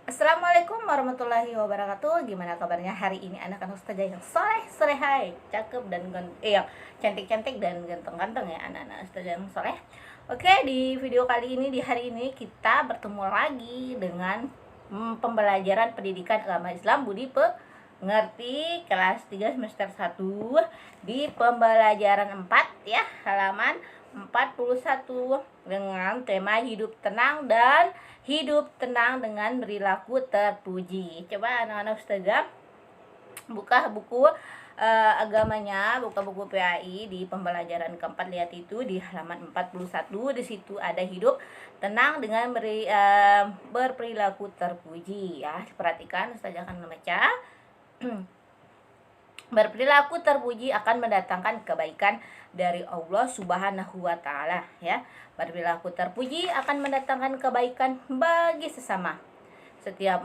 Assalamualaikum warahmatullahi wabarakatuh. Gimana kabarnya hari ini anak-anak ustazah yang soleh, solehai, cakep dan yang cantik-cantik dan ganteng-ganteng ya anak-anak ustazah yang soleh. Oke, di video kali ini, di hari ini kita bertemu lagi dengan pembelajaran pendidikan agama Islam Budi Pengerti kelas 3 semester 1 di pembelajaran 4 ya, halaman 41 dengan tema hidup tenang dan hidup tenang dengan perilaku terpuji. Coba anak-anak ustazah buka buku agamanya, buka buku PAI di pembelajaran keempat, lihat itu di halaman 41. Di situ ada hidup tenang dengan berperilaku terpuji ya. Perhatikan, ustazah akan membaca. Berperilaku terpuji akan mendatangkan kebaikan dari Allah Subhanahu wa taala ya. Berperilaku terpuji akan mendatangkan kebaikan bagi sesama. Setiap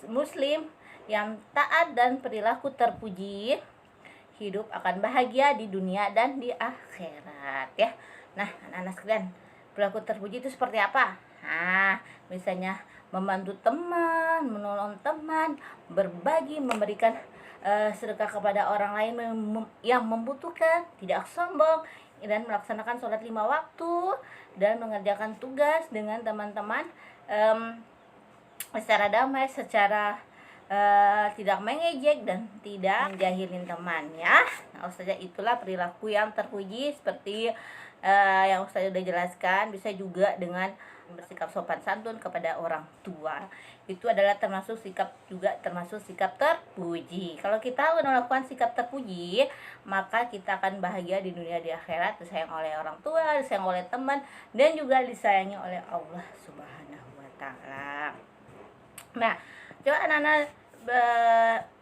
muslim yang taat dan perilaku terpuji hidup akan bahagia di dunia dan di akhirat ya. Nah, anak-anak sekalian, perilaku terpuji itu seperti apa? Nah, misalnya membantu teman, menolong teman, berbagi, memberikan sedekah kepada orang lain yang membutuhkan, tidak sombong, dan melaksanakan sholat 5 waktu, dan mengerjakan tugas dengan teman-teman secara damai, secara tidak mengejek dan tidak menjahilin teman ya. Nah, ustazah itulah perilaku yang terpuji seperti yang ustazah udah jelaskan. Bisa juga dengan bersikap sopan santun kepada orang tua, itu adalah termasuk sikap terpuji. Kalau kita melakukan sikap terpuji, maka kita akan bahagia di dunia di akhirat, disayang oleh orang tua, disayang oleh teman, dan juga disayangi oleh Allah Subhanahu wa taala. Nah, coba anak-anak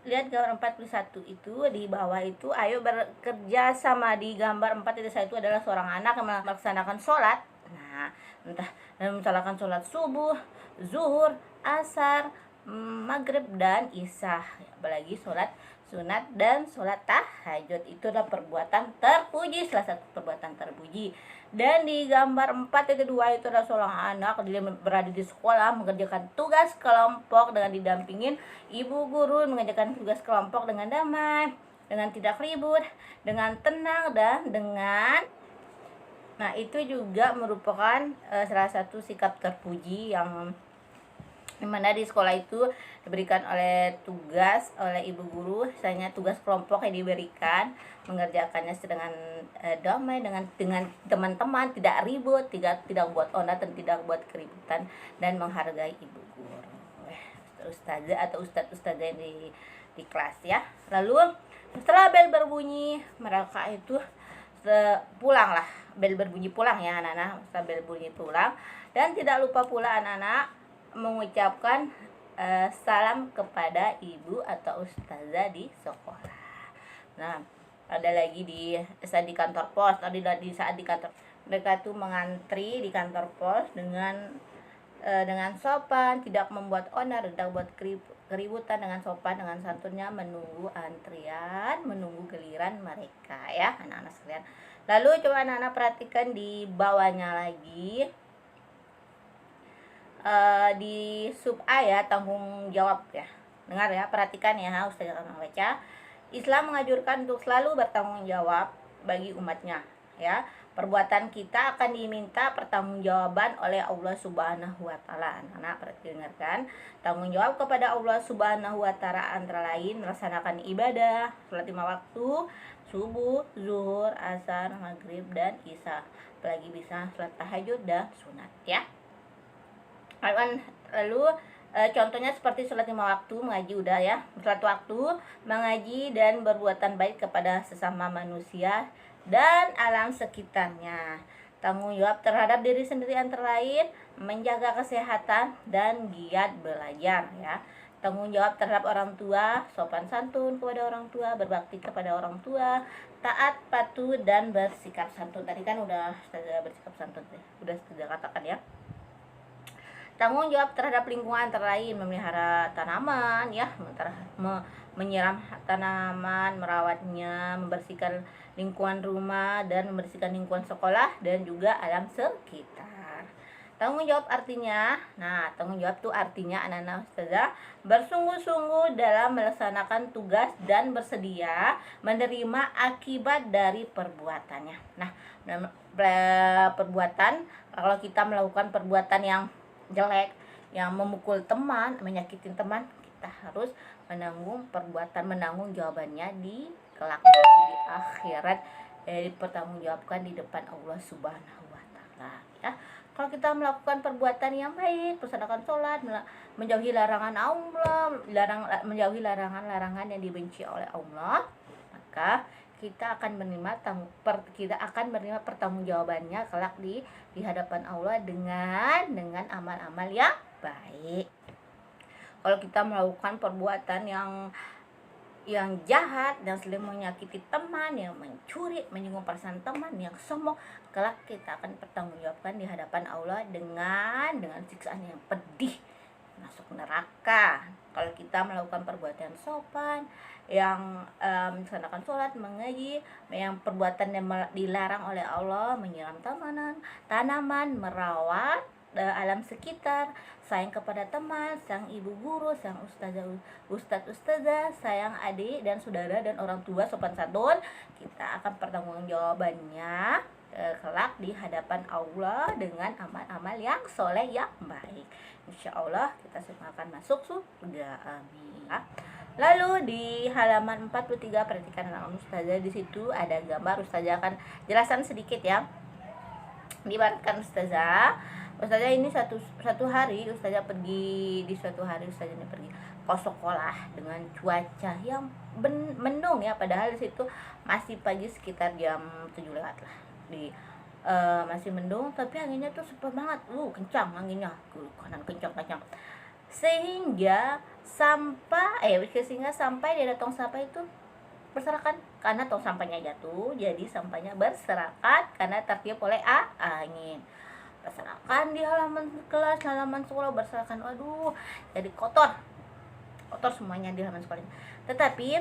lihat gambar 41 itu di bawah itu, ayo bekerja sama. Di gambar 4 itu adalah seorang anak yang melaksanakan sholat. Nah, entah melaksanakan sholat subuh, zuhur, asar, maghrib, dan isya. Apalagi sholat sunat dan sholat tahajud, itu adalah perbuatan terpuji, salah satu perbuatan terpuji. Dan di gambar 4 yang kedua itu adalah seorang anak dia berada di sekolah mengerjakan tugas kelompok dengan didampingin ibu guru, mengerjakan tugas kelompok dengan damai, dengan tidak ribut, dengan tenang, dan dengan itu juga merupakan salah satu sikap terpuji yang dimana di sekolah itu diberikan tugas oleh ibu guru, misalnya tugas kelompok yang diberikan, mengerjakannya dengan damai, dengan teman-teman, tidak ribut, tidak buat onar dan tidak buat keributan, dan menghargai ibu guru, ustazah atau ustazah yang di kelas ya. Lalu setelah bel berbunyi, mereka itu pulang lah, bel berbunyi pulang ya anak-anak, setelah bel berbunyi pulang, dan tidak lupa pula anak-anak mengucapkan salam kepada ibu atau ustazah di sekolah. Nah, ada lagi saat di kantor pos, di saat di kantor, mereka tuh mengantri di kantor pos dengan sopan, tidak membuat onar, tidak buat keributan, dengan sopan, dengan santunnya menunggu antrian, menunggu giliran mereka ya anak-anak sekalian. Lalu coba anak-anak perhatikan di bawahnya lagi, di sub A ya, tanggung jawab ya. Dengar ya, perhatikan ya, Ustazah akan baca. Islam menganjurkan untuk selalu bertanggung jawab bagi umatnya ya. Perbuatan kita akan diminta pertanggungjawaban oleh Allah Subhanahu wa taala. Anak-anak perhatikan, tanggung jawab kepada Allah Subhanahu wa taala antara lain melaksanakan ibadah, salat 5 waktu, subuh, zuhur, asar, maghrib, dan isya. Apalagi bisa salat tahajud dan sunat ya. Lalu contohnya seperti sholat 5 waktu, mengaji udah ya, sholat waktu, mengaji, dan berbuatan baik kepada sesama manusia dan alam sekitarnya. Tanggung jawab terhadap diri sendiri antara lain menjaga kesehatan dan giat belajar ya. Tanggung jawab terhadap orang tua, sopan santun kepada orang tua, berbakti kepada orang tua, taat, patuh, dan bersikap santun. Tadi kan udah bersikap santun ya, udah sudah katakan ya. Tanggung jawab terhadap lingkungan antara lain memelihara tanaman ya, menyiram tanaman, merawatnya, membersihkan lingkungan rumah, dan membersihkan lingkungan sekolah dan juga alam sekitar. Tanggung jawab artinya, tanggung jawab tuh artinya anak-anak ustazah bersungguh-sungguh dalam melaksanakan tugas dan bersedia menerima akibat dari perbuatannya. Nah, perbuatan, kalau kita melakukan perbuatan yang jelek, yang memukul teman, menyakitin teman, kita harus menanggung jawabannya di kelak di akhirat, dipertanggungjawabkan di depan Allah Subhanahu wa taala, ya. Kalau kita melakukan perbuatan yang baik, melaksanakan sholat, menjauhi larangan Allah, menjauhi larangan-larangan yang dibenci oleh Allah, maka kita akan menerima pertanggungjawabannya kelak di hadapan Allah dengan amal-amal yang baik. Kalau kita melakukan perbuatan yang jahat dan saling menyakiti teman, yang mencuri, menyinggung perasaan teman, yang sombong, kelak kita akan pertanggungjawabkan di hadapan Allah dengan siksaan yang pedih, masuk neraka. Kalau kita melakukan perbuatan sopan, yang melaksanakan sholat, mengaji, yang perbuatan yang dilarang oleh Allah, menyiram tanaman, merawat alam sekitar, sayang kepada teman, sayang ibu guru, sayang ustazah, sayang adik dan saudara dan orang tua, sopan santun, kita akan pertanggungjawabannya kelak di hadapan Allah dengan amal-amal yang soleh yang baik. Insya Allah kita semua akan masuk surga, amin. Lalu di halaman 43 perhatikan anak ustazah, di situ ada gambar. Ustazah akan jelaskan sedikit ya. Dibaratkan ustazah ini satu hari ustazah pergi pergi ke sekolah dengan cuaca yang mendung ya, padahal di situ masih pagi sekitar jam 7 lewat lah. Masih mendung tapi anginnya tuh super banget, kencang anginnya, kanan kencang. Sehingga sampai di tong sampah itu berserakan karena tong sampahnya jatuh, jadi sampahnya berserakan karena tertiup oleh angin. Berserakan di halaman sekolah, berserakan, jadi kotor semuanya di halaman sekolah. Tetapi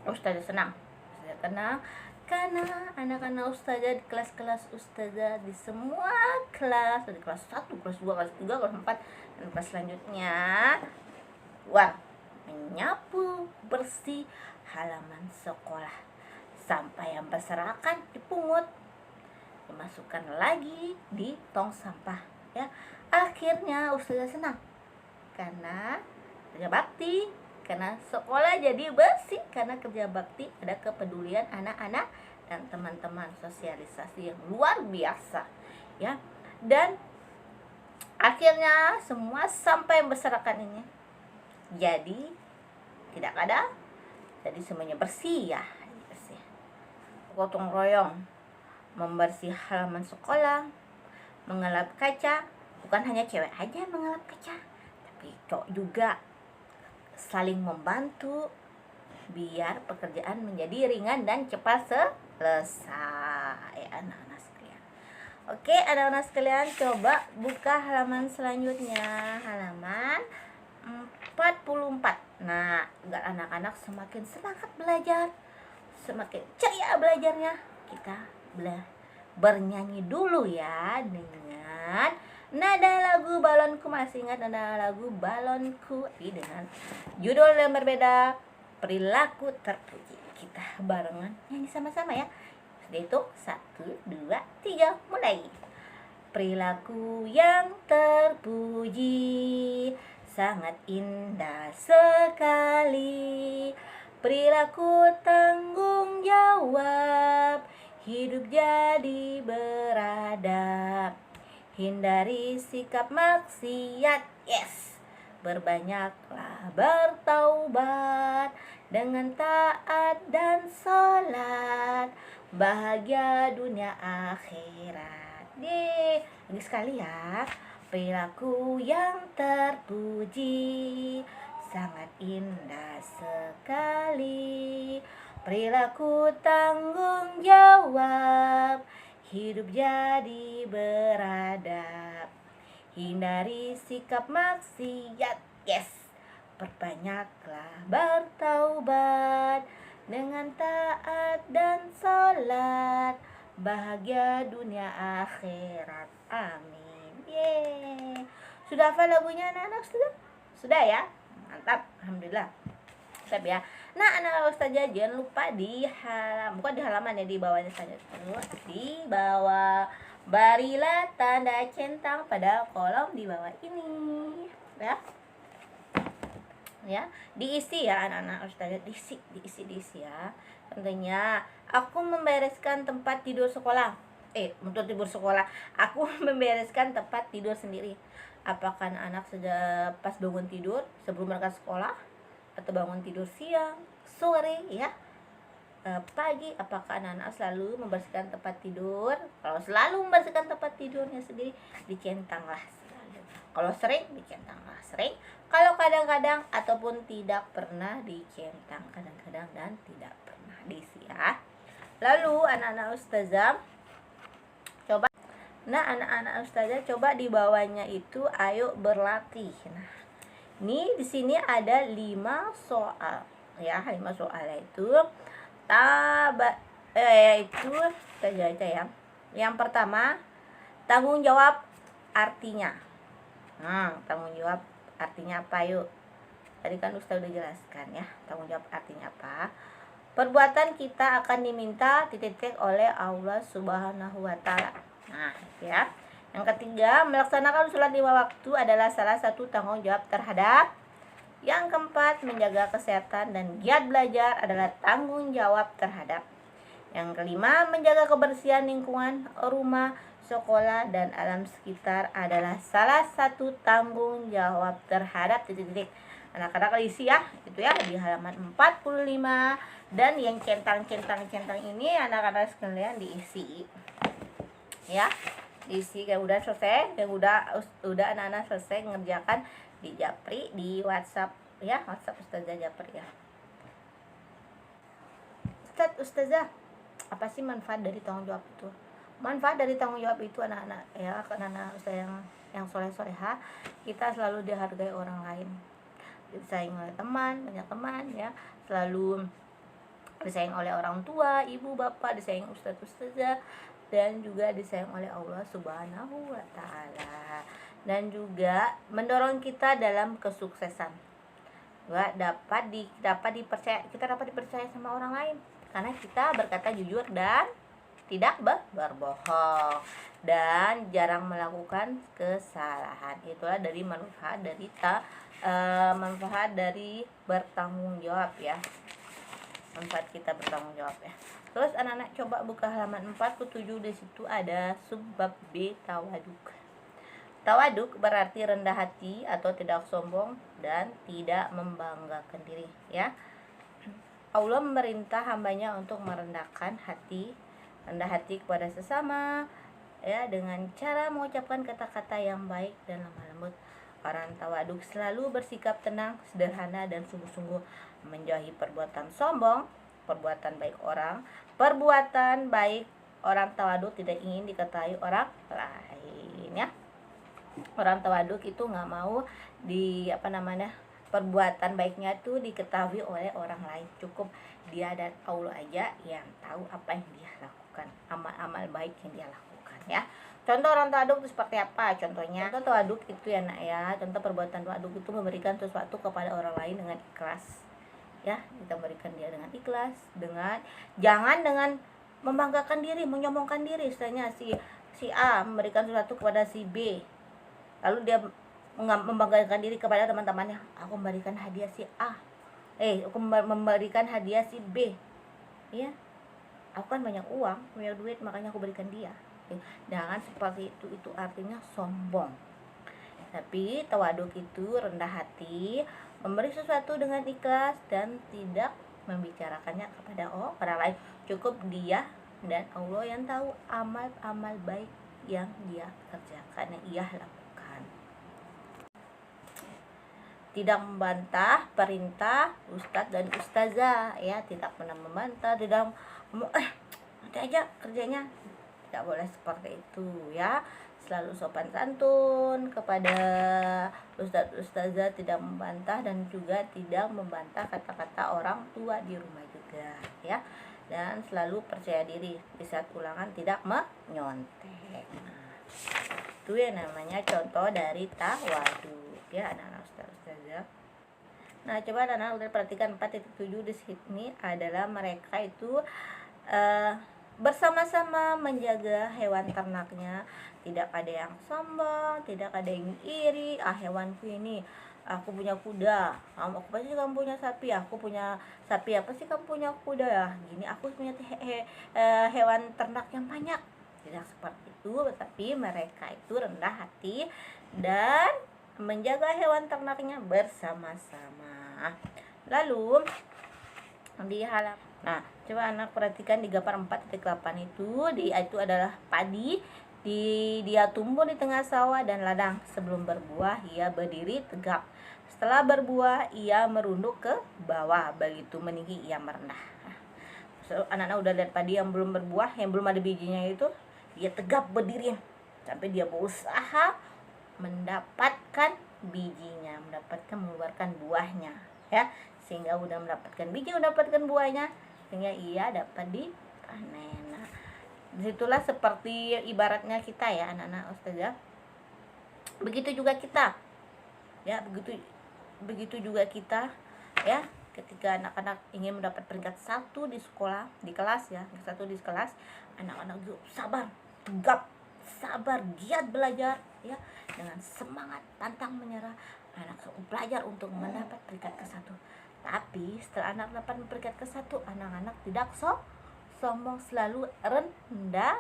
ustazah senang karena anak-anak ustazah di kelas-kelas ustazah, di semua kelas, di kelas 1, kelas 2, kelas 3, kelas 4 dan kelas selanjutnya, menyapu bersih halaman sekolah. Sampai yang berserakan dipungut, dimasukkan lagi di tong sampah, ya. Akhirnya ustazah senang karena kerja bakti, karena sekolah jadi bersih, karena kerja bakti ada kepedulian anak-anak dan teman-teman, sosialisasi yang luar biasa, ya. Dan akhirnya semua sampah yang berserakan ini jadi tidak ada, jadi semuanya bersih, ya. Gotong royong membersih halaman sekolah, mengelap kaca. Bukan hanya cewek aja mengelap kaca, tapi cowok juga saling membantu biar pekerjaan menjadi ringan dan cepat selesai, anak-anak sekalian. Oke, anak-anak sekalian, coba buka halaman selanjutnya, halaman 44. Nah, agar anak-anak semakin semangat belajar, semakin ceria belajarnya, kita bernyanyi dulu ya dengan nada lagu Balonku. Masih ingat nada lagu Balonku? Dengan judul yang berbeda, Perilaku Terpuji. Kita barengan nyanyi sama-sama ya. Itu 1, 2, 3, mulai. Perilaku yang terpuji sangat indah sekali, perilaku tanggung jawab, hidup jadi beradab, hindari sikap maksiat, yes. Berbanyaklah bertaubat dengan taat dan sholat, bahagia dunia akhirat. Lagi sekali ya. Perilaku yang terpuji sangat indah sekali, perilaku tanggung jawab, hidup jadi beradab, hindari sikap maksiat, yes. Perbanyaklah bertaubat dengan taat dan sholat, bahagia dunia akhirat, amin. Yeay. Sudah hafal lagunya anak-anak sudah? Sudah ya? Mantap, alhamdulillah. Mantap ya. Nah, anak-anak Ustazah jangan lupa di bukan di halaman ya, di bawahnya saja. Di bawah barilah tanda centang pada kolom di bawah ini. Ya. Ya, diisi ya anak-anak Ustazah, diisi ya. Tentunya aku membereskan tempat tidur sekolah. Untuk tidur sekolah, aku membereskan tempat tidur sendiri. Apakah anak sudah pas bangun tidur sebelum berangkat sekolah, atau bangun tidur siang, sore ya, pagi? Apakah anak-anak selalu membersihkan tempat tidur? Kalau selalu membersihkan tempat tidurnya sendiri, dicentanglah selalu. Kalau sering, dicentanglah sering. Kalau kadang-kadang ataupun tidak pernah, dicentang kadang-kadang dan tidak pernah, diisi ya. Lalu anak-anak Ustazah coba, anak-anak Ustazah coba di bawahnya itu ayo berlatih. Nah, ini di sini ada 5 soal ya, 5 soal yaitu yaitu kita baca ya. Yang pertama, tanggung jawab artinya. Tanggung jawab artinya apa yuk? Tadi kan Ustaz udah jelaskan ya, tanggung jawab artinya apa. Perbuatan kita akan diminta titik oleh Allah Subhanahu wa Ta'ala. Nah, ya. Yang ketiga, melaksanakan sholat 5 waktu adalah salah satu tanggung jawab terhadap. Yang keempat, menjaga kesehatan dan giat belajar adalah tanggung jawab terhadap. Yang kelima, menjaga kebersihan lingkungan rumah, sekolah, dan alam sekitar adalah salah satu tanggung jawab terhadap titik-titik. Anak-anak isi ya, itu ya di halaman 45. Dan yang centang-centang ini anak-anak sekalian diisi ya, diisi. Kayak udah selesai, kayak udah anak-anak selesai ngerjakan di Japri, di WhatsApp ya, WhatsApp Ustazah Japri ya. Ustazah, apa sih manfaat dari tanggung jawab itu? Manfaat dari tanggung jawab itu anak-anak ya, anak-anak Ustazah yang soleh-soleha, kita selalu dihargai orang lain, disayang oleh teman, banyak teman ya, selalu disayang oleh orang tua, ibu, bapak, disayang ustazah, dan juga disayang oleh Allah Subhanahu wa Ta'ala. Dan juga mendorong kita dalam kesuksesan. Dapat dipercaya, kita dapat dipercaya sama orang lain karena kita berkata jujur dan tidak berbohong dan jarang melakukan kesalahan. Itulah dari manfaat dari bertanggung jawab ya. Manfaat kita bertanggung jawab ya. Terus anak-anak coba buka halaman 47, di situ ada subbab B, tawaduk. Tawaduk berarti rendah hati atau tidak sombong dan tidak membanggakan diri ya. Allah memerintah hambanya untuk merendahkan hati, rendah hati kepada sesama ya, dengan cara mengucapkan kata-kata yang baik dan lemah lembut. Orang tawaduk selalu bersikap tenang, sederhana, dan sungguh-sungguh menjauhi perbuatan sombong, perbuatan baik orang. Perbuatan baik orang tawaduk tidak ingin diketahui orang lain ya. Orang tawaduk itu nggak mau perbuatan baiknya itu diketahui oleh orang lain. Cukup dia dan Allah aja yang tahu apa yang dia lakukan, amal-amal baik yang dia lakukan ya. Contoh orang tawaduk itu seperti apa? Contohnya, contoh tawaduk itu ya nak ya, contoh perbuatan tawaduk itu memberikan sesuatu kepada orang lain dengan ikhlas ya. Kita berikan dia dengan ikhlas, jangan dengan membanggakan diri, menyombongkan diri. Istilahnya si A memberikan sesuatu kepada si B, lalu dia membanggakan diri kepada teman-temannya. Aku memberikan hadiah si A, aku memberikan hadiah si B ya, aku kan banyak uang, banyak duit, makanya aku berikan dia. Jangan seperti itu artinya sombong. Tapi tawaduk itu rendah hati, memberi sesuatu dengan ikhlas dan tidak membicarakannya kepada orang lain. Cukup dia dan Allah yang tahu amal-amal baik yang dia kerjakan, yang ia lakukan. Tidak membantah perintah ustadz dan ustazah ya, tidak pernah membantah, tidak nanti aja kerjanya. Tidak boleh seperti itu ya. Selalu sopan santun kepada ustadz ustazah, tidak membantah dan juga tidak membantah kata-kata orang tua di rumah juga ya. Dan selalu percaya diri, di saat ulangan tidak menyontek. itu yang namanya contoh dari tawaduk ya anak-anak ustazah. Nah, coba anak-anak udah perhatikan 4.7 di sini adalah mereka itu bersama-sama menjaga hewan ternaknya. Tidak ada yang sombong, tidak ada yang iri. Hewanku ini, aku punya kuda, apa sih kamu punya sapi, aku punya sapi, apa sih kamu punya kuda ya, gini aku punya hewan ternak yang banyak. Tidak seperti itu, tetapi mereka itu rendah hati dan menjaga hewan ternaknya bersama-sama. Lalu di halaman, nah coba anak perhatikan di gambar 4.8 itu adalah padi. Dia tumbuh di tengah sawah dan ladang. Sebelum berbuah ia berdiri tegak. Setelah berbuah ia merunduk ke bawah. Begitu meninggi ia merendah. Anak-anak udah lihat padi yang belum berbuah, yang belum ada bijinya itu, dia tegap berdiri sampai dia berusaha mendapatkan bijinya, mengeluarkan buahnya ya, sehingga udah mendapatkan biji, mendapatkan buahnya, sehingga ia dapat dipanen. Nah, disitulah seperti ibaratnya kita ya anak-anak ustazah, begitu juga kita ya, begitu juga kita ya, ketika anak-anak ingin mendapat peringkat 1 di sekolah, di kelas ya, 1 di kelas, anak-anak juga sabar, tegap, sabar, giat belajar ya, dengan semangat pantang menyerah anak belajar untuk mendapat peringkat ke-1. Tapi setelah anak dapat peringkat ke-1, anak-anak tidak sombong, selalu rendah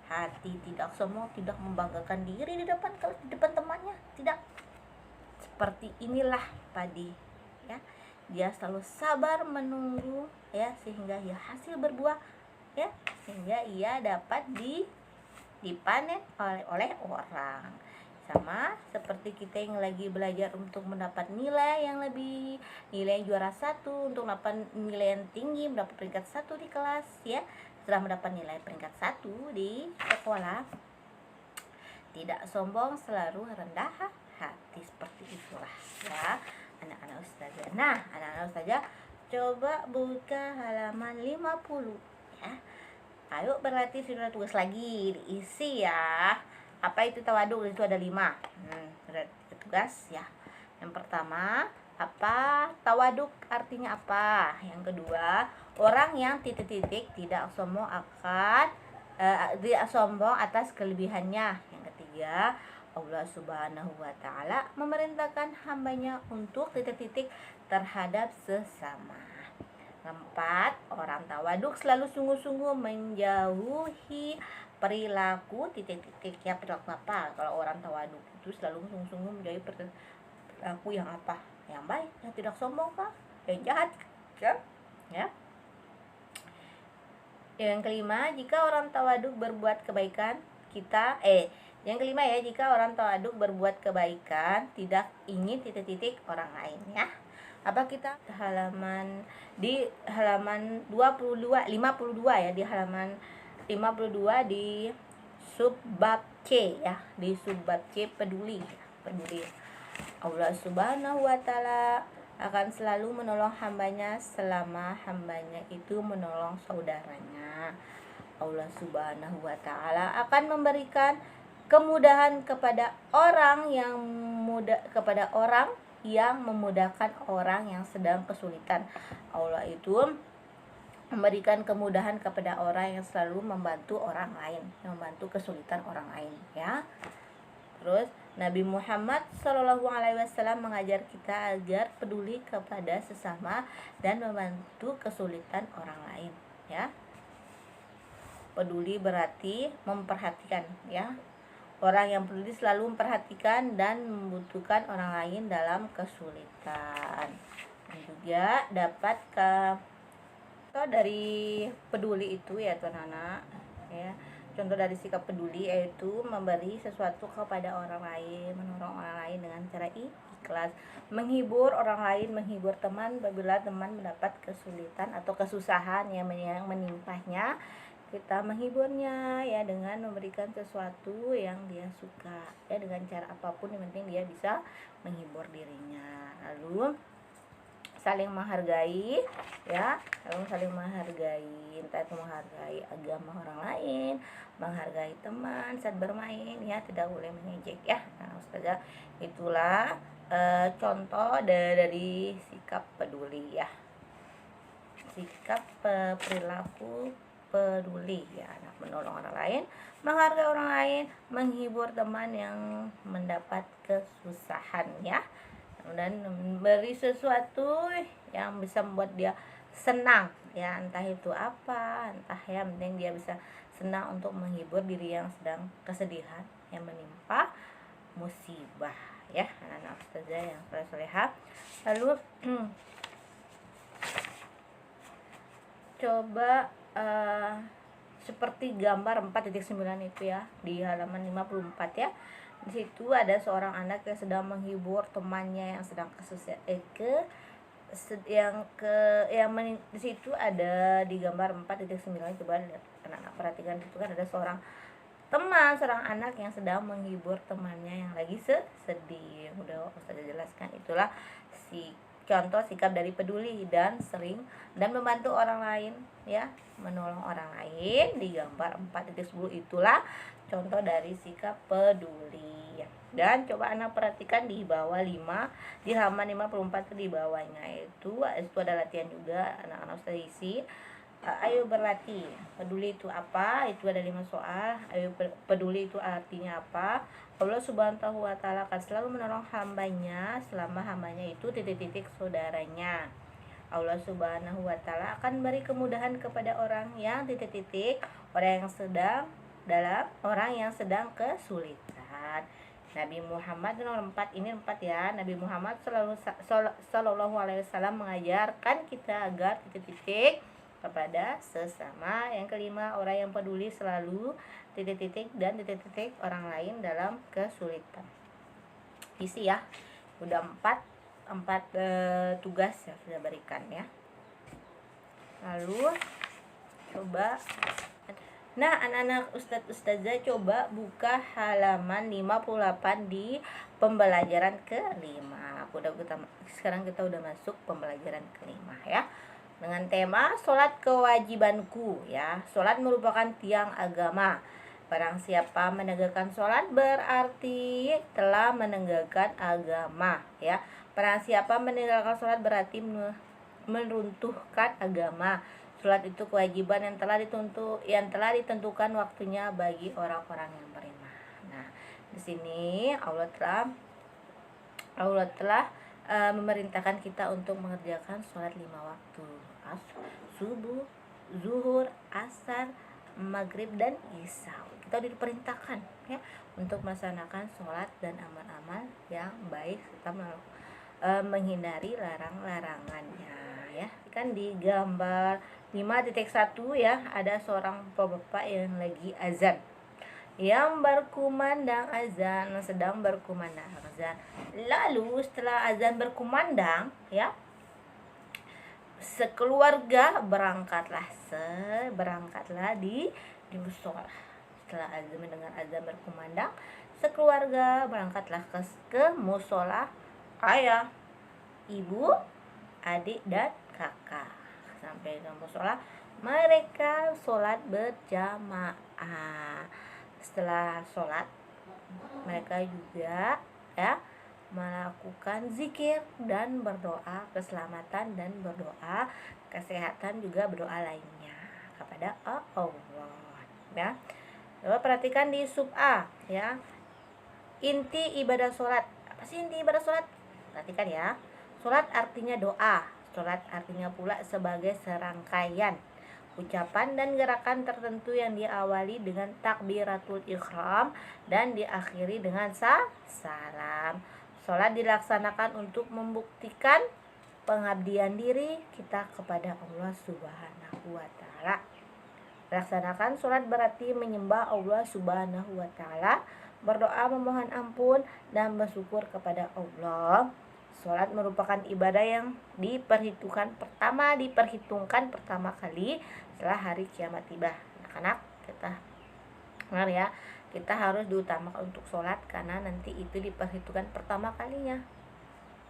hati, tidak sombong, tidak membanggakan diri di depan temannya, tidak. Seperti inilah padi ya, dia selalu sabar menunggu ya, sehingga ia hasil berbuah ya, sehingga ia dapat dipanen oleh orang. Sama seperti kita yang lagi belajar untuk mendapat nilai yang lebih, nilai juara 1, untuk mendapat nilai yang tinggi, mendapat peringkat 1 di kelas ya. Setelah mendapat nilai peringkat 1 di sekolah, tidak sombong, selalu rendah hati. Seperti itulah ya anak-anak ustazah. Nah, anak-anak ustazah, coba buka halaman 50 ya. Ayo berlatih, sudah tugas lagi, diisi ya. Apa itu tawaduk? Itu ada 5 tugas ya. Yang pertama, apa tawaduk artinya apa? Yang kedua, orang yang titik-titik tidak sombong akan tidak sombong atas kelebihannya. Yang ketiga, Allah Subhanahu wa Ta'ala memerintahkan hambanya untuk titik-titik terhadap sesama. 4, orang tawaduk selalu sungguh-sungguh menjauhi perilaku titik-titik ya. Perilaku apa? Kalau orang tawaduk itu selalu sungguh-sungguh menjauhi perilaku yang apa? Yang baik, yang tidak sombong kah? Yang jahat kan? Ya. Yang kelima, jika orang tawaduk berbuat kebaikan, yang kelima ya, jika orang tawaduk berbuat kebaikan, tidak ingin titik-titik orang lain ya. Apa kita di halaman 52 ya, di halaman 52 di subbab C ya, di subbab C peduli ya, peduli. Allah Subhanahu wa Ta'ala akan selalu menolong hambanya selama hambanya itu menolong saudaranya. Allah Subhanahu wa Ta'ala akan memberikan kemudahan kepada orang yang memudahkan orang yang sedang kesulitan. Allah itu memberikan kemudahan kepada orang yang selalu membantu orang lain, membantu kesulitan orang lain ya. Terus Nabi Muhammad SAW mengajar kita agar peduli kepada sesama dan membantu kesulitan orang lain ya. Peduli berarti memperhatikan ya. Orang yang peduli selalu memperhatikan dan membutuhkan orang lain dalam kesulitan. Dan juga dapat contoh dari peduli itu ya anak-anak ya. Contoh dari sikap peduli yaitu memberi sesuatu kepada orang lain, menolong orang lain dengan cara ikhlas, menghibur orang lain, menghibur teman apabila teman mendapat kesulitan atau kesusahan yang menimpanya. Kita menghiburnya ya dengan memberikan sesuatu yang dia suka ya, dengan cara apapun, yang penting dia bisa menghibur dirinya. Lalu saling menghargai ya, saling menghargai, entah itu menghargai agama orang lain, menghargai teman saat bermain ya, tidak boleh mengejek ya. Nah, Ustazah, itulah contoh dari sikap peduli ya, sikap perilaku peduli ya, menolong orang lain, menghargai orang lain, menghibur teman yang mendapat kesusahan ya, dan memberi sesuatu yang bisa membuat dia senang ya, entah itu apa, entah yang penting dia bisa senang untuk menghibur diri yang sedang kesedihan yang menimpa musibah ya, anak-anak ustazah yang solehah. Lalu coba seperti gambar 4.9 itu ya, di halaman 54 ya. Di situ ada seorang anak yang sedang menghibur temannya yang sedang di situ ada di gambar 4.9. Coba lihat, anak-anak perhatikan, itu kan ada seorang anak yang sedang menghibur temannya yang lagi sedih. Udah Ustazah jelaskan, itulah contoh sikap dari peduli dan sering dan membantu orang lain ya, menolong orang lain di gambar 4.10. Itulah contoh dari sikap peduli ya. Dan coba anak perhatikan di bawah 5, di halaman 54 di bawahnya itu ada latihan juga, anak-anak Ustazah isi. Ayo berlatih. Peduli itu apa? Itu ada 5 soal. Ayo peduli itu artinya apa? Allah Subhanahu wa Ta'ala akan selalu menolong hambanya selama hambanya itu titik-titik saudaranya. Allah Subhanahu wa Ta'ala akan beri kemudahan kepada orang yang titik-titik, orang yang sedang kesulitan. Nabi Muhammad nomor 4 ini 4 ya. Nabi Muhammad sallallahu alaihi wasallam mengajarkan kita agar titik-titik kepada sesama. Yang kelima, orang yang peduli selalu titik-titik dan titik-titik orang lain dalam kesulitan. Isi ya, udah 4 tugas yang sudah berikan ya. Lalu coba, nah anak-anak ustazah coba buka halaman 58 di pembelajaran kelima. Sekarang kita udah masuk pembelajaran kelima ya, dengan tema sholat kewajibanku ya. Sholat merupakan tiang agama. Barang siapa menegakkan sholat berarti telah menegakkan agama ya. Barang siapa meninggalkan sholat berarti meruntuhkan agama. Sholat itu kewajiban yang telah ditentukan waktunya bagi orang-orang yang beriman. Nah, di sini Allah telah memerintahkan kita untuk mengerjakan sholat 5 waktu, subuh, zuhur, asar, maghrib, dan isya. Kita diperintahkan ya untuk melaksanakan sholat dan amal-amal yang baik serta menghindari larang-larangannya ya. Kan di gambar 5.1 ya, ada seorang bapak yang lagi azan, yang sedang berkumandang azan. Lalu setelah azan berkumandang ya, sekeluarga berangkatlah di musola. Setelah azan, mendengar azan berkumandang, sekeluarga berangkatlah ke musola, ayah, ibu, adik, dan kakak. Sampai ke musola, mereka sholat berjamaah. Setelah sholat, mereka juga ya melakukan zikir dan berdoa keselamatan dan berdoa kesehatan, juga berdoa lainnya kepada Allah ya. Coba perhatikan di sub A ya, inti ibadah sholat. Apa sih inti ibadah sholat? Perhatikan ya. Sholat artinya doa. Sholat artinya pula sebagai serangkaian ucapan dan gerakan tertentu yang diawali dengan takbiratul ihram dan diakhiri dengan salam. Sholat dilaksanakan untuk membuktikan pengabdian diri kita kepada Allah Subhanahu wa Ta'ala. Laksanakan sholat berarti menyembah Allah Subhanahu wa Ta'ala, berdoa memohon ampun, dan bersyukur kepada Allah. Sholat merupakan ibadah yang diperhitungkan pertama kali setelah hari kiamat tiba. Anak-anak, kita dengar ya, kita harus diutamakan untuk sholat karena nanti itu diperhitungkan pertama kalinya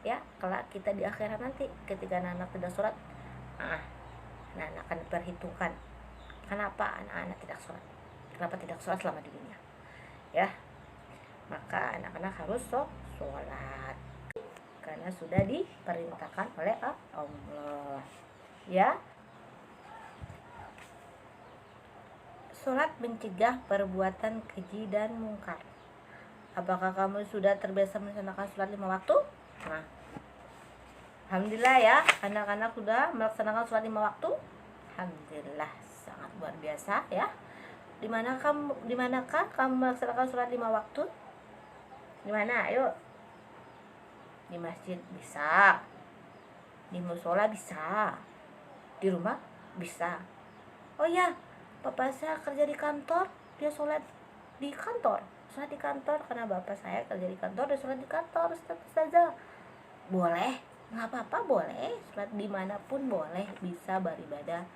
ya. kelak kita di akhirat nanti ketika anak-anak tidak sholat, anak-anak akan diperhitungkan kenapa anak-anak tidak sholat, kenapa tidak sholat selama di dunia, ya. Maka anak-anak harus sholat karena sudah diperintahkan oleh Allah, ya. Sholat mencegah perbuatan keji dan mungkar. Apakah kamu sudah terbiasa melaksanakan sholat 5 waktu? Nah, alhamdulillah ya, anak-anak sudah melaksanakan sholat 5 waktu. Alhamdulillah, sangat luar biasa ya. Dimanakah kamu melaksanakan sholat 5 waktu? Di mana? Ayo. Di masjid bisa, di musola bisa, di rumah bisa. Oh ya, bapak saya kerja di kantor, dia sholat di kantor. Sholat di kantor karena bapak saya kerja di kantor, dia sholat di kantor. Ustazah, boleh, nggak apa-apa, boleh sholat dimanapun, boleh, bisa beribadah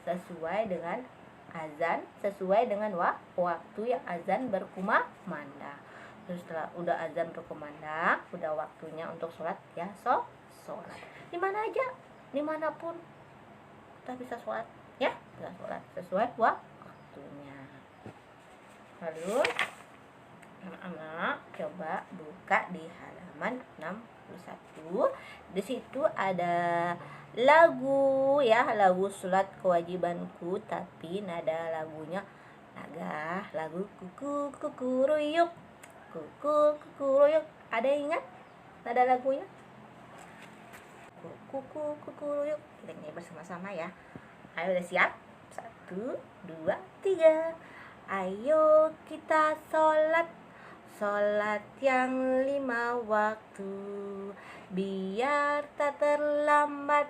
sesuai dengan azan, sesuai dengan waktu yang azan berkumandang. Terus setelah udah azan berkumandang, udah waktunya untuk sholat, ya sholat dimana aja, dimanapun kita bisa sholat, ya, bisa sholat sesuai waktunya. Lalu anak-anak coba buka di halaman 61. Di situ ada lagu, ya, lagu sholat kewajibanku, tapi nada lagunya lagu kuku kuku ruyuk, kuku kuku ruyuk. Ada yang ingat nada lagunya? Kuku kuku ruyuk. Kita nyanyi bersama-sama ya. Ayo, udah siap? 1, 2, 3. Ayo kita sholat yang 5 waktu, biar tak terlambat,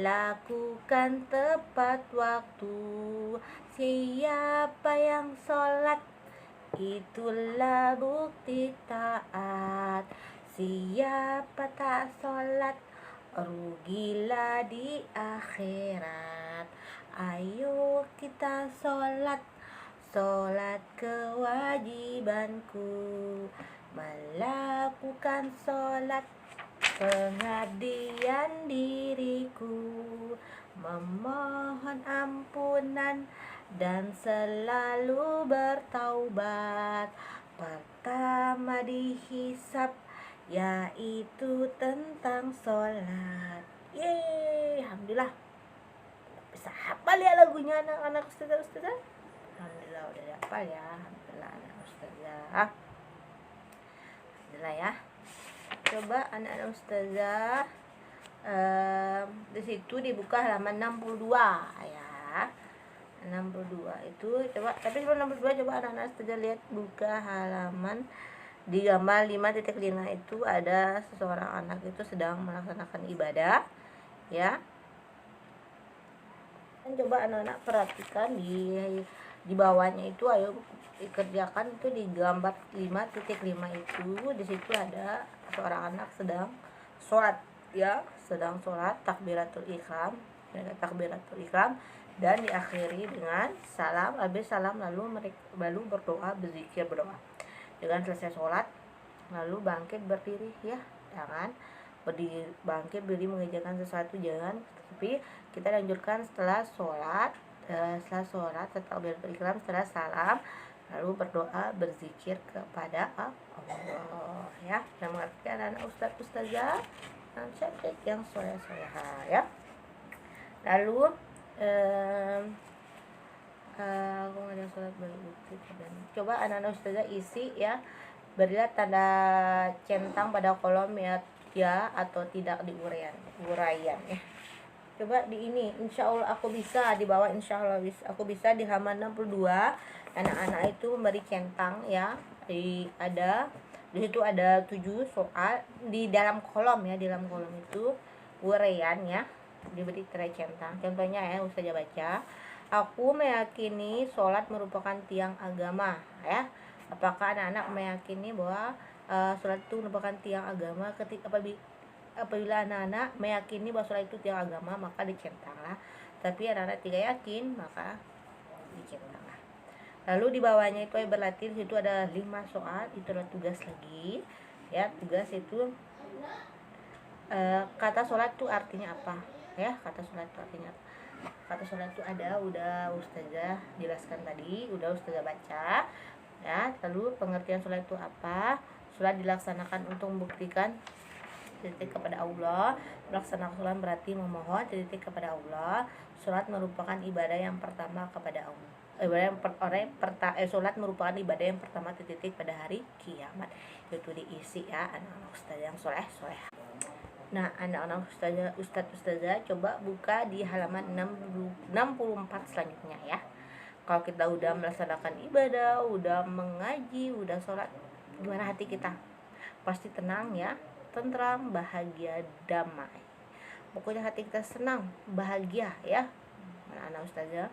lakukan tepat waktu. Siapa yang sholat, itulah bukti taat. Siapa tak sholat, rugilah di akhirat. Ayo kita sholat kewajibanku, melakukan sholat pengabdian diriku, memohon ampunan dan selalu bertaubat. Pertama dihisab, yaitu tentang sholat. Yeay, alhamdulillah bisa hafal ya lagunya anak-anak ustazah. Alhamdulillah udah hafal ya, alhamdulillah anak ustazah. Alhamdulillah ya. Coba anak-anak ustazah di situ dibuka halaman 62 ya. 62 itu coba, tapi sebelum 62 coba anak-anak ustazah lihat, buka halaman di gambar 5.5 itu ada seseorang anak itu sedang melaksanakan ibadah, ya. Dan coba anak-anak perhatikan di bawahnya itu, ayo dikerjakan itu di gambar 5.5 itu. Di situ ada seorang anak sedang sholat, ya, sedang sholat takbiratul ihram, dan diakhiri dengan salam, habis salam lalu berdoa, berzikir, berdoa. Dengan selesai sholat lalu bangkit berdiri, ya, jangan bangkit berdiri mengerjakan sesuatu, jangan, tapi kita lanjutkan setelah sholat, setelah takbiratul ihram, setelah salam lalu berdoa, berzikir kepada Allah, ya. Dan mengertikan anak ustazah yang cantik, yang soleh-soleha, ya. Lalu sholat berbukti. Coba anak-anak ustazah isi, ya, berilah tanda centang pada kolom ya atau tidak di uraian, ya. Coba di ini, insya Allah aku bisa, di bawah insya Allah aku bisa, di halaman 62 anak-anak itu memberi centang, ya. Di situ ada 7 soal di dalam kolom, ya, di dalam kolom itu uraian, ya, diberi tanda centang. Contohnya, ya, ustazah baca, aku meyakini sholat merupakan tiang agama, ya. Apakah anak-anak meyakini bahwa sholat itu merupakan tiang agama? Apabila anak-anak meyakini bahwa sholat itu tiang agama, maka dicentanglah. Tapi anak-anak tidak yakin, maka dicentanglah. Lalu di bawahnya itu berlatih, di situ ada 5 soal, itu adalah tugas lagi, ya. Tugas itu kata sholat tuh artinya apa ya? Kata sholat tuh artinya apa? Kata sholat tuh ada, udah ustazah jelaskan tadi, udah ustazah baca ya. Lalu pengertian sholat itu apa? Sholat dilaksanakan untuk membuktikan titik kepada Allah. Melaksanakan sholat berarti memohon titik kepada Allah. Sholat merupakan ibadah yang pertama kepada Allah. Sholat merupakan ibadah yang pertama titik pada hari kiamat. Itu diisi ya anak-anak ustazah yang soleh. Nah, anak-anak ustazah coba buka di halaman 64 selanjutnya ya. Kalau kita udah melaksanakan ibadah, udah mengaji, udah sholat, gimana hati kita? Pasti tenang ya, tentram, bahagia, damai. Pokoknya hati kita senang, bahagia ya anak-anak ustazah.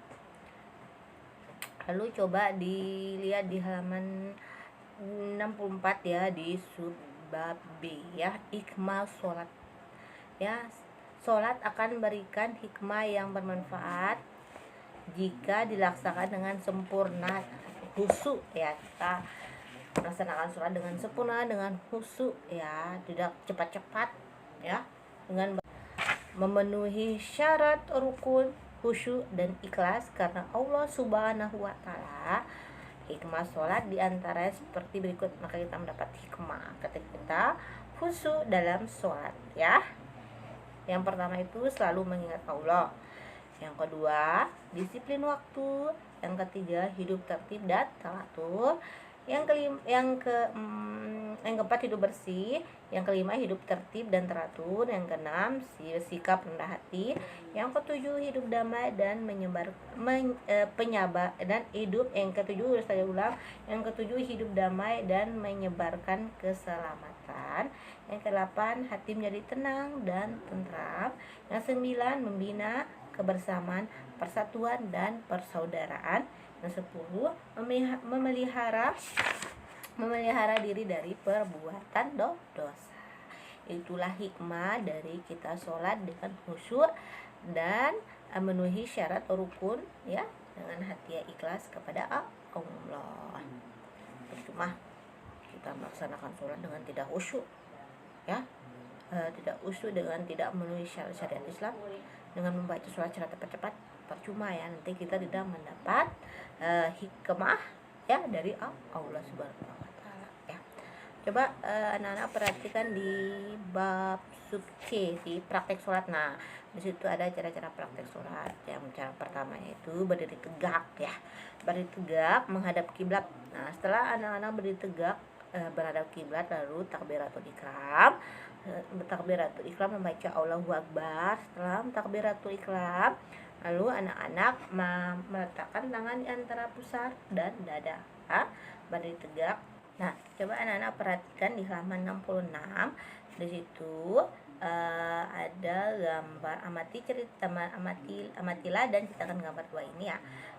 Lalu coba dilihat di halaman 64 ya, di subbab B ya, hikmah sholat ya. Sholat akan berikan hikmah yang bermanfaat jika dilaksanakan dengan sempurna, khusyuk ya. Kita melaksanakan sholat dengan sempurna, dengan khusyuk ya, tidak cepat-cepat ya, dengan memenuhi syarat rukun, khusyuk dan ikhlas karena Allah Subhanahu wa taala. Hikmah sholat diantara seperti berikut. Maka kita mendapat hikmah ketika kita khusyuk dalam sholat ya. Yang pertama itu selalu mengingat Allah. Yang kedua, disiplin waktu. Yang ketiga, hidup tertib dan teratur. Yang keempat, hidup bersih. Yang kelima, hidup tertib dan teratur. Yang keenam, sikap rendah hati. Yang ketujuh, hidup damai dan penyabar dan hidup. Yang ketujuh, saya ulang. Yang ketujuh, hidup damai dan menyebarkan keselamatan. Yang kedelapan, hati menjadi tenang dan tentram. Yang sembilan, membina kebersamaan, persatuan dan persaudaraan. Yang 10, memelihara diri dari perbuatan dosa. Itulah hikmah dari kita sholat dengan khusyuk dan memenuhi syarat rukun ya, dengan hati yang ikhlas kepada Allah. Percuma kita melaksanakan sholat dengan tidak khusyuk ya, tidak khusyuk dengan tidak memenuhi syariat Islam, dengan membaca sholat secara cepat-cepat, percuma ya, nanti kita tidak mendapat hikmah ya dari Allah Subhanahu wa taala ya. Coba anak-anak perhatikan di bab sub C di praktek sholat. Nah, di situ ada cara-cara praktek sholat. Yang cara pertama itu berdiri tegak ya. Berdiri tegak menghadap kiblat. Nah, setelah anak-anak berdiri tegak berhadap kiblat, lalu takbiratul ihram. Takbiratul ihram membaca Allahu Akbar. Setelah takbiratul ihram, lalu anak-anak meletakkan tangan di antara pusar dan dada. Berdiri tegak. Nah, coba anak-anak perhatikan di halaman 66. Di situ ada gambar amatilah dan cetakan gambar dua ini ya.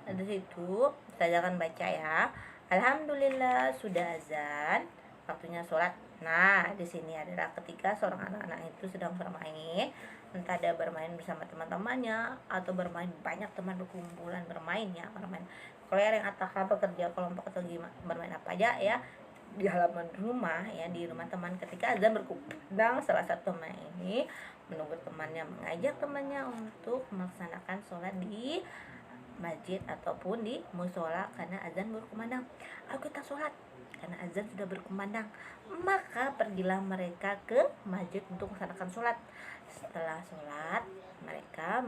Di situ saya akan baca ya. Alhamdulillah sudah azan, waktunya sholat. Nah, di sini adalah ketika seorang anak-anak itu sedang bermain, entah ada bermain bersama teman-temannya atau bermain banyak teman berkumpulan bermain ya, bermain kelereng atau bekerja kelompok atau gimana, bermain apa aja ya di halaman rumah ya, di rumah teman. Ketika azan berkumandang, salah satu teman ini menunggu temannya, mengajak temannya untuk melaksanakan sholat di masjid ataupun di musola karena azan berkumandang. Ayo kita sholat karena azan sudah berkumandang. Maka pergilah mereka ke masjid untuk melaksanakan sholat. Setelah sholat, mereka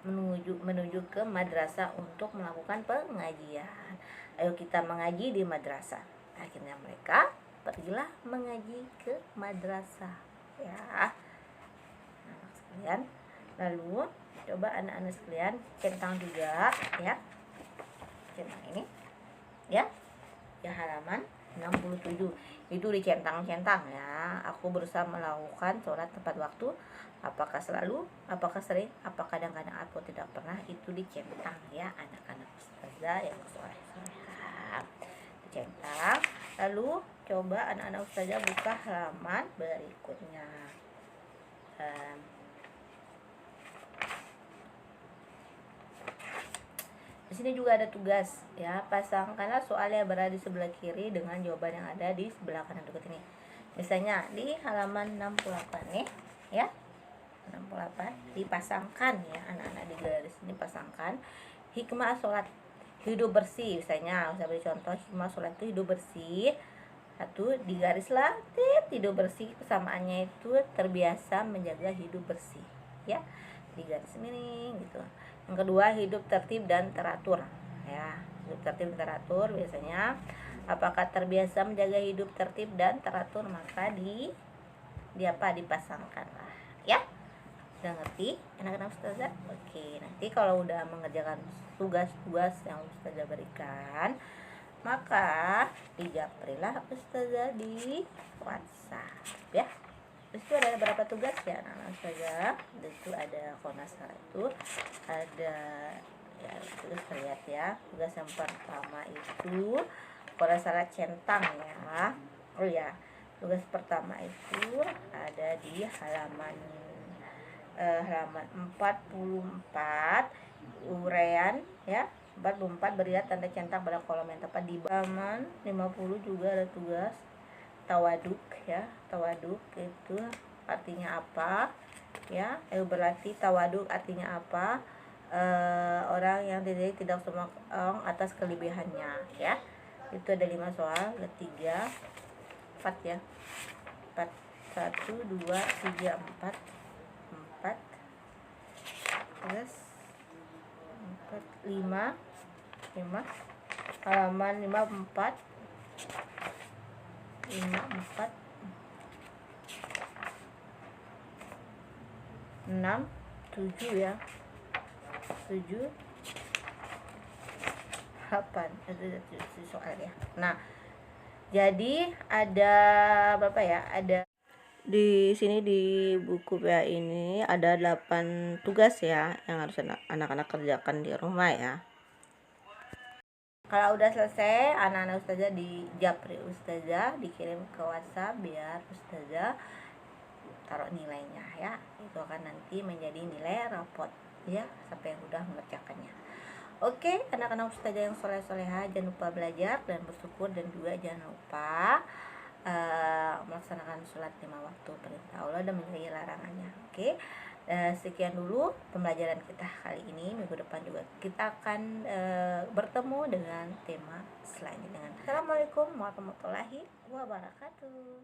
menuju ke madrasah untuk melakukan pengajian. Ayo kita mengaji di madrasah. Akhirnya mereka pergilah mengaji ke madrasah ya, anak sekalian. Lalu coba anak-anak sekalian centang juga ya, centang ini ya, di halaman 67 itu dicentang-centang ya. Aku berusaha melakukan sholat tepat waktu. Apakah selalu, apakah sering, apakah kadang-kadang atau tidak pernah, itu dicentang ya anak-anak ustazah yang soleh-soleha, dicentang. Lalu coba anak-anak ustazah buka halaman berikutnya. Di sini juga ada tugas ya, pasangkanlah soal yang berada di sebelah kiri dengan jawaban yang ada di sebelah kanan dekat ini. Misalnya di halaman 68 nih ya, 68 dipasangkan ya anak-anak, di garis ini pasangkan hikmah sholat hidup bersih. Misalnya saya beri contoh, hikmah sholat itu hidup bersih. Satu, di garis latih hidup bersih, kesamaannya itu terbiasa menjaga hidup bersih ya, di garis miring gitu. Yang kedua, hidup tertib dan teratur ya. Hidup tertib dan teratur biasanya apakah terbiasa menjaga hidup tertib dan teratur, maka di apa, dipasangkan lah ya. Udah ngerti anak-anak ustazah? Oke, nanti kalau udah mengerjakan tugas-tugas yang ustazah berikan, maka dijaprilah ustazah di WhatsApp ya. Terus itu ada berapa tugas ya anak-anak ustazah? Itu ada, kalau nggak salah itu ada ya, terus lihat ya. Tugas yang pertama itu kalau nggak salah centang ya. Oh ya, tugas pertama itu ada di halaman 44, urean ya. 44, berilah tanda centang pada kolom yang tepat. Di halaman 50 juga ada tugas tawaduk ya. Tawaduk itu artinya apa ya? Berarti tawaduk artinya apa? Orang yang tidak sombong atas kelebihannya ya. Itu ada 5 soal, ada 3 4 ya. 4, 1 2 3 4 terus 4 5 halaman 54 6 7 ya, 7 8 ada 7 soal ya. Nah, jadi ada berapa ya? Ada di sini di buku PA ini ada 8 tugas ya yang harus anak-anak kerjakan di rumah ya. Kalau udah selesai, anak-anak ustazah di japri ustazah, dikirim ke WhatsApp biar ustazah taruh nilainya ya. Itu akan nanti menjadi nilai rapot ya, sampai yang udah mengerjakannya. Oke, anak-anak ustazah yang soleh-soleha, jangan lupa belajar dan bersyukur, dan juga jangan lupa melaksanakan sholat 5 waktu perintah Allah dan menjauhi larangannya. Oke, sekian dulu pembelajaran kita kali ini. Minggu depan juga kita akan bertemu dengan tema selanjutnya. Assalamualaikum warahmatullahi wabarakatuh.